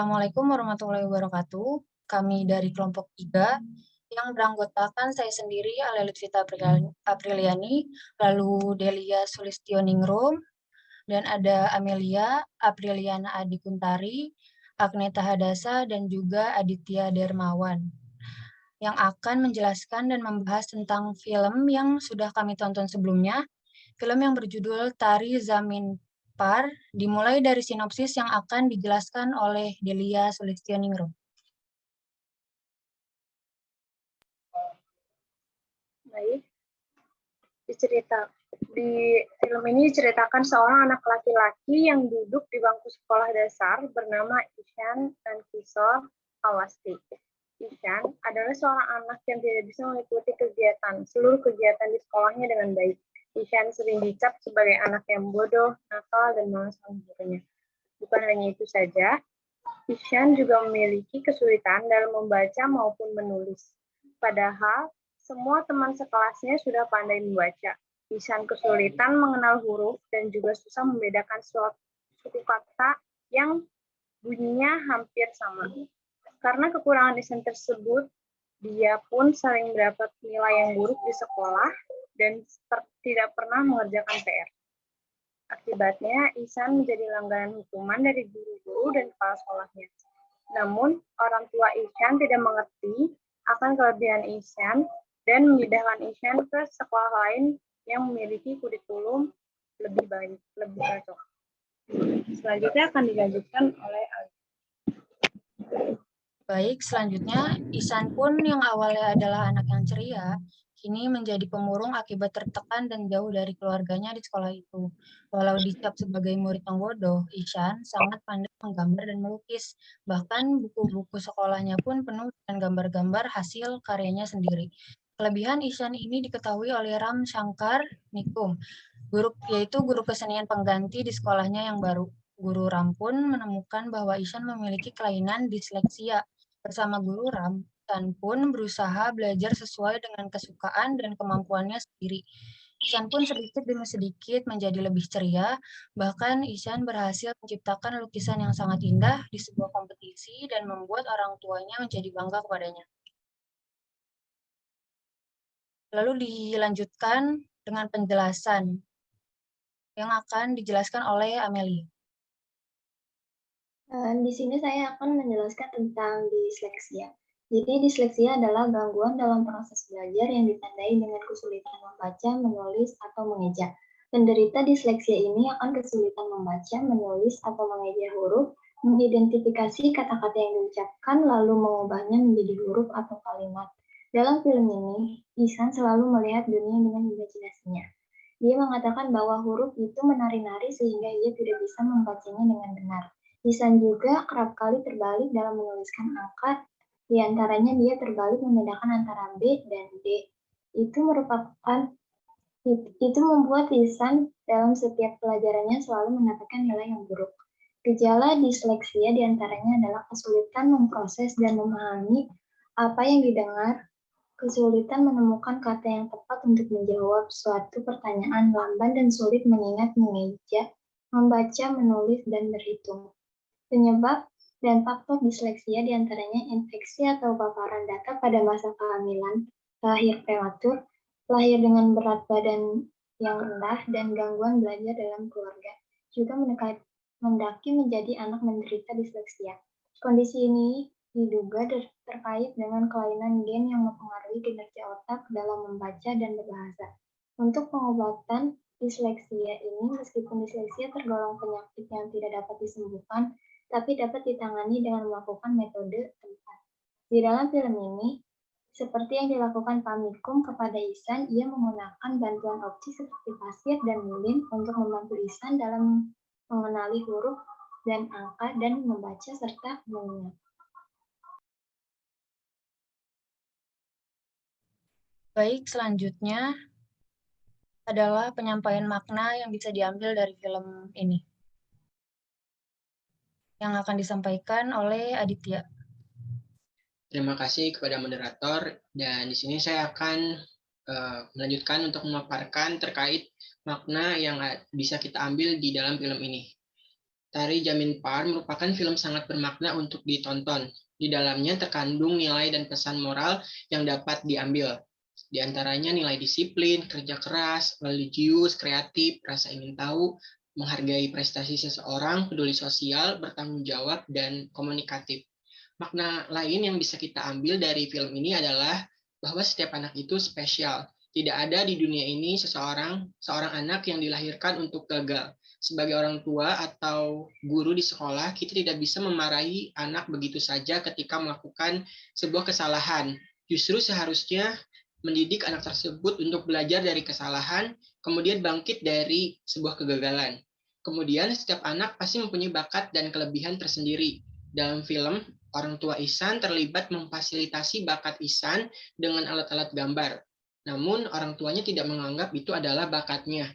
Assalamualaikum warahmatullahi wabarakatuh. Kami dari kelompok 3 yang beranggotakan saya sendiri, Alia Lutfita Apriliani, lalu Delia Sulistioningrum, dan ada Amelia Apriliana Adikuntari, Agneta Hadasa, dan juga Aditya Dermawan, yang akan menjelaskan dan membahas tentang film yang sudah kami tonton sebelumnya, film yang berjudul Tari Zamin Par, dimulai dari sinopsis yang akan dijelaskan oleh Delia Sulistioningrum. Baik, di film ini diceritakan seorang anak laki-laki yang duduk di bangku sekolah dasar bernama Ishan dan Kishore Awasthi. Ishan adalah seorang anak yang tidak bisa mengikuti seluruh kegiatan di sekolahnya dengan baik. Ishan sering dicap sebagai anak yang bodoh, nakal, dan malas sama gurunya. Bukan hanya itu saja, Ishan juga memiliki kesulitan dalam membaca maupun menulis. Padahal, semua teman sekelasnya sudah pandai membaca. Ishan kesulitan mengenal huruf dan juga susah membedakan suatu kata yang bunyinya hampir sama. Karena kekurangan Ishan tersebut, dia pun sering mendapat nilai yang buruk di sekolah dan tidak pernah mengerjakan PR. Akibatnya, Ihsan menjadi langganan hukuman dari guru-guru dan kepala sekolahnya. Namun, orang tua Ihsan tidak mengerti akan kelebihan Ihsan dan memindahkan Ihsan ke sekolah lain yang memiliki kurikulum lebih baik, lebih cocok. Selanjutnya akan dilanjutkan oleh Ali. Baik, selanjutnya Ihsan pun yang awalnya adalah anak yang ceria, kini menjadi pemurung akibat tertekan dan jauh dari keluarganya di sekolah itu. Walau dicap sebagai murid yang bodoh, Ihsan sangat pandai menggambar dan melukis. Bahkan buku-buku sekolahnya pun penuh dengan gambar-gambar hasil karyanya sendiri. Kelebihan Ihsan ini diketahui oleh Ram Shankar Nikum, yaitu guru kesenian pengganti di sekolahnya yang baru. Guru Ram pun menemukan bahwa Ihsan memiliki kelainan disleksia. Bersama Guru Ram, Ihsan pun berusaha belajar sesuai dengan kesukaan dan kemampuannya sendiri. Ihsan pun sedikit demi sedikit menjadi lebih ceria, bahkan Ihsan berhasil menciptakan lukisan yang sangat indah di sebuah kompetisi dan membuat orang tuanya menjadi bangga kepadanya. Lalu dilanjutkan dengan penjelasan yang akan dijelaskan oleh Amelia. Di sini saya akan menjelaskan tentang disleksia. Jadi disleksia adalah gangguan dalam proses belajar yang ditandai dengan kesulitan membaca, menulis, atau mengeja. Penderita disleksia ini akan kesulitan membaca, menulis, atau mengeja huruf, mengidentifikasi kata-kata yang diucapkan, lalu mengubahnya menjadi huruf atau kalimat. Dalam film ini, Ihsan selalu melihat dunia dengan imajinasinya. Dia mengatakan bahwa huruf itu menari-nari sehingga ia tidak bisa membacanya dengan benar. Ihsan juga kerap kali terbalik dalam menuliskan angka, di antaranya dia terbalik membedakan antara B dan D. Itu membuat Ihsan dalam setiap pelajarannya selalu mendapatkan nilai yang buruk. Gejala disleksia di antaranya adalah kesulitan memproses dan memahami apa yang didengar, kesulitan menemukan kata yang tepat untuk menjawab suatu pertanyaan, lamban dan sulit mengingat, mengeja, membaca, menulis, dan berhitung. Penyebab dan faktor disleksia diantaranya infeksi atau paparan data pada masa kehamilan, lahir prematur, lahir dengan berat badan yang rendah, dan gangguan belajar dalam keluarga. Juga mendaki menjadi anak menderita disleksia. Kondisi ini diduga terkait dengan kelainan gen yang mempengaruhi kinerja otak dalam membaca dan berbahasa. Untuk pengobatan disleksia ini, meskipun disleksia tergolong penyakit yang tidak dapat disembuhkan, tapi dapat ditangani dengan melakukan metode tepat. Di dalam film ini, seperti yang dilakukan Pak Mikum kepada Ihsan, ia menggunakan bantuan opsi seperti pasir dan lilin untuk membantu Ihsan dalam mengenali huruf dan angka dan membaca serta mengingat. Baik, selanjutnya adalah penyampaian makna yang bisa diambil dari film ini, yang akan disampaikan oleh Aditya. Terima kasih kepada moderator, dan di sini saya akan melanjutkan untuk memaparkan terkait makna yang bisa kita ambil di dalam film ini. Tari Jamin Par merupakan film sangat bermakna untuk ditonton. Di dalamnya terkandung nilai dan pesan moral yang dapat diambil. Di antaranya nilai disiplin, kerja keras, religius, kreatif, rasa ingin tahu, menghargai prestasi seseorang, peduli sosial, bertanggung jawab, dan komunikatif. Makna lain yang bisa kita ambil dari film ini adalah bahwa setiap anak itu spesial. Tidak ada di dunia ini seorang anak yang dilahirkan untuk gagal. Sebagai orang tua atau guru di sekolah, kita tidak bisa memarahi anak begitu saja ketika melakukan sebuah kesalahan. Justru seharusnya mendidik anak tersebut untuk belajar dari kesalahan, kemudian bangkit dari sebuah kegagalan. Kemudian setiap anak pasti mempunyai bakat dan kelebihan tersendiri. Dalam film, orang tua Ihsan terlibat memfasilitasi bakat Ihsan dengan alat-alat gambar. Namun orang tuanya tidak menganggap itu adalah bakatnya.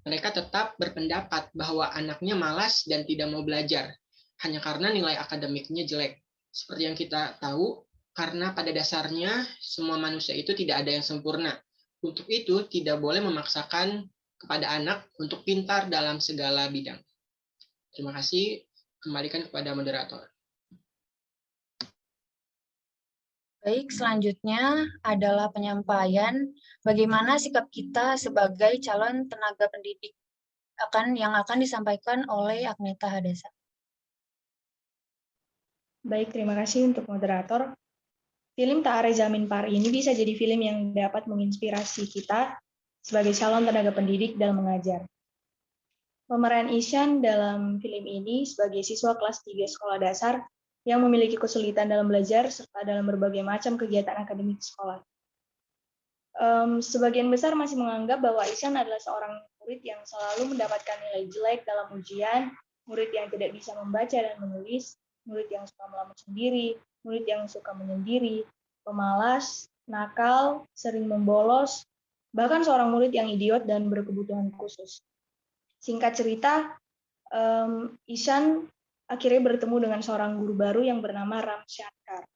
Mereka tetap berpendapat bahwa anaknya malas dan tidak mau belajar, hanya karena nilai akademiknya jelek. Seperti yang kita tahu, karena pada dasarnya semua manusia itu tidak ada yang sempurna. Untuk itu, tidak boleh memaksakan kepada anak untuk pintar dalam segala bidang. Terima kasih, kembalikan kepada moderator. Baik, selanjutnya adalah penyampaian bagaimana sikap kita sebagai calon tenaga pendidik yang akan disampaikan oleh Agneta Hadasa. Baik, terima kasih untuk moderator. Film Ta'are Jamin Par ini bisa jadi film yang dapat menginspirasi kita sebagai calon tenaga pendidik dalam mengajar. Pemeran Ihsan dalam film ini sebagai siswa kelas 3 sekolah dasar yang memiliki kesulitan dalam belajar serta dalam berbagai macam kegiatan akademik sekolah. Sebagian besar masih menganggap bahwa Ihsan adalah seorang murid yang selalu mendapatkan nilai jelek dalam ujian, murid yang tidak bisa membaca dan menulis, murid yang suka melamun sendiri, murid yang suka menyendiri, pemalas, nakal, sering membolos, bahkan seorang murid yang idiot dan berkebutuhan khusus. Singkat cerita, Ihsan akhirnya bertemu dengan seorang guru baru yang bernama Ram Shankar.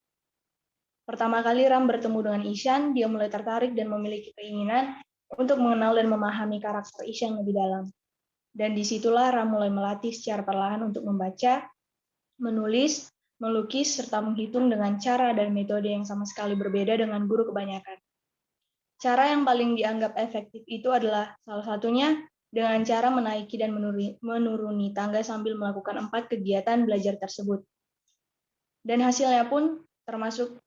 Pertama kali Ram bertemu dengan Ihsan, dia mulai tertarik dan memiliki keinginan untuk mengenal dan memahami karakter Ihsan lebih dalam. Dan disitulah Ram mulai melatih secara perlahan untuk membaca, menulis, melukis, serta menghitung dengan cara dan metode yang sama sekali berbeda dengan guru kebanyakan. Cara yang paling dianggap efektif itu adalah salah satunya dengan cara menaiki dan menuruni tangga sambil melakukan 4 kegiatan belajar tersebut. Dan hasilnya pun termasuk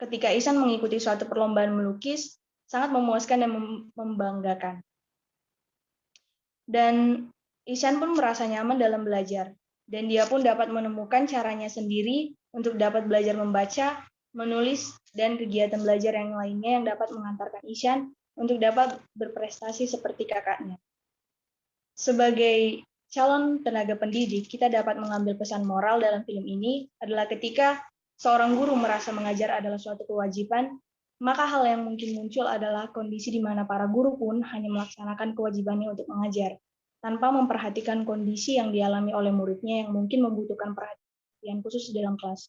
ketika Ihsan mengikuti suatu perlombaan melukis, sangat memuaskan dan membanggakan. Dan Ihsan pun merasa nyaman dalam belajar, dan dia pun dapat menemukan caranya sendiri untuk dapat belajar membaca, menulis, dan kegiatan belajar yang lainnya yang dapat mengantarkan Ihsan untuk dapat berprestasi seperti kakaknya. Sebagai calon tenaga pendidik, kita dapat mengambil pesan moral dalam film ini adalah ketika seorang guru merasa mengajar adalah suatu kewajiban, maka hal yang mungkin muncul adalah kondisi di mana para guru pun hanya melaksanakan kewajibannya untuk mengajar, tanpa memperhatikan kondisi yang dialami oleh muridnya yang mungkin membutuhkan perhatian khusus dalam kelas.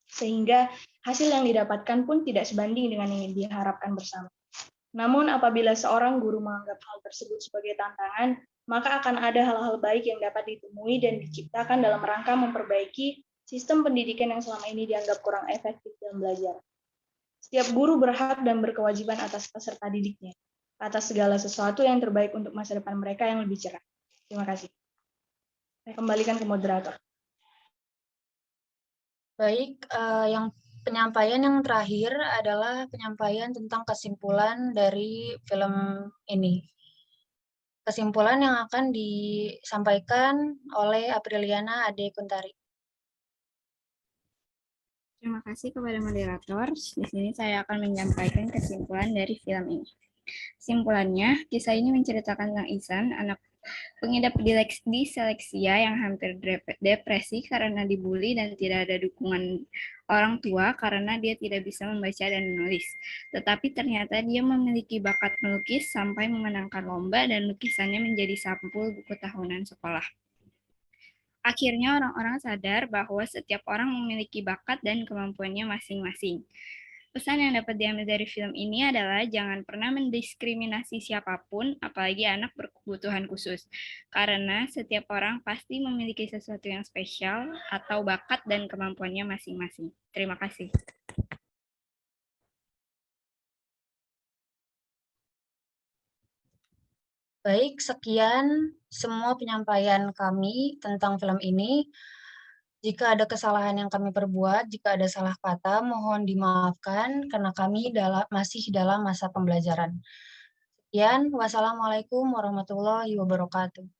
Sehingga hasil yang didapatkan pun tidak sebanding dengan yang diharapkan bersama. Namun apabila seorang guru menganggap hal tersebut sebagai tantangan, maka akan ada hal-hal baik yang dapat ditemui dan diciptakan dalam rangka memperbaiki sistem pendidikan yang selama ini dianggap kurang efektif dalam belajar. Setiap guru berhak dan berkewajiban atas peserta didiknya, atas segala sesuatu yang terbaik untuk masa depan mereka yang lebih cerah. Terima kasih. Saya kembalikan ke moderator. Baik, yang penyampaian yang terakhir adalah penyampaian tentang kesimpulan dari film ini. Kesimpulan yang akan disampaikan oleh Apriliana Ade Kuntari. Terima kasih kepada moderator. Di sini saya akan menyampaikan kesimpulan dari film ini. Kesimpulannya, kisah ini menceritakan tentang Ihsan, anak pengidap disleksia yang hampir depresi karena dibully dan tidak ada dukungan orang tua karena dia tidak bisa membaca dan menulis. Tetapi ternyata dia memiliki bakat melukis sampai memenangkan lomba dan lukisannya menjadi sampul buku tahunan sekolah. Akhirnya orang-orang sadar bahwa setiap orang memiliki bakat dan kemampuannya masing-masing. Pesan yang dapat diambil dari film ini adalah jangan pernah mendiskriminasi siapapun, apalagi anak berkebutuhan khusus. Karena setiap orang pasti memiliki sesuatu yang spesial atau bakat dan kemampuannya masing-masing. Terima kasih. Baik, sekian semua penyampaian kami tentang film ini. Jika ada kesalahan yang kami perbuat, jika ada salah kata, mohon dimaafkan karena kami masih dalam masa pembelajaran. Sekian, wassalamualaikum warahmatullahi wabarakatuh.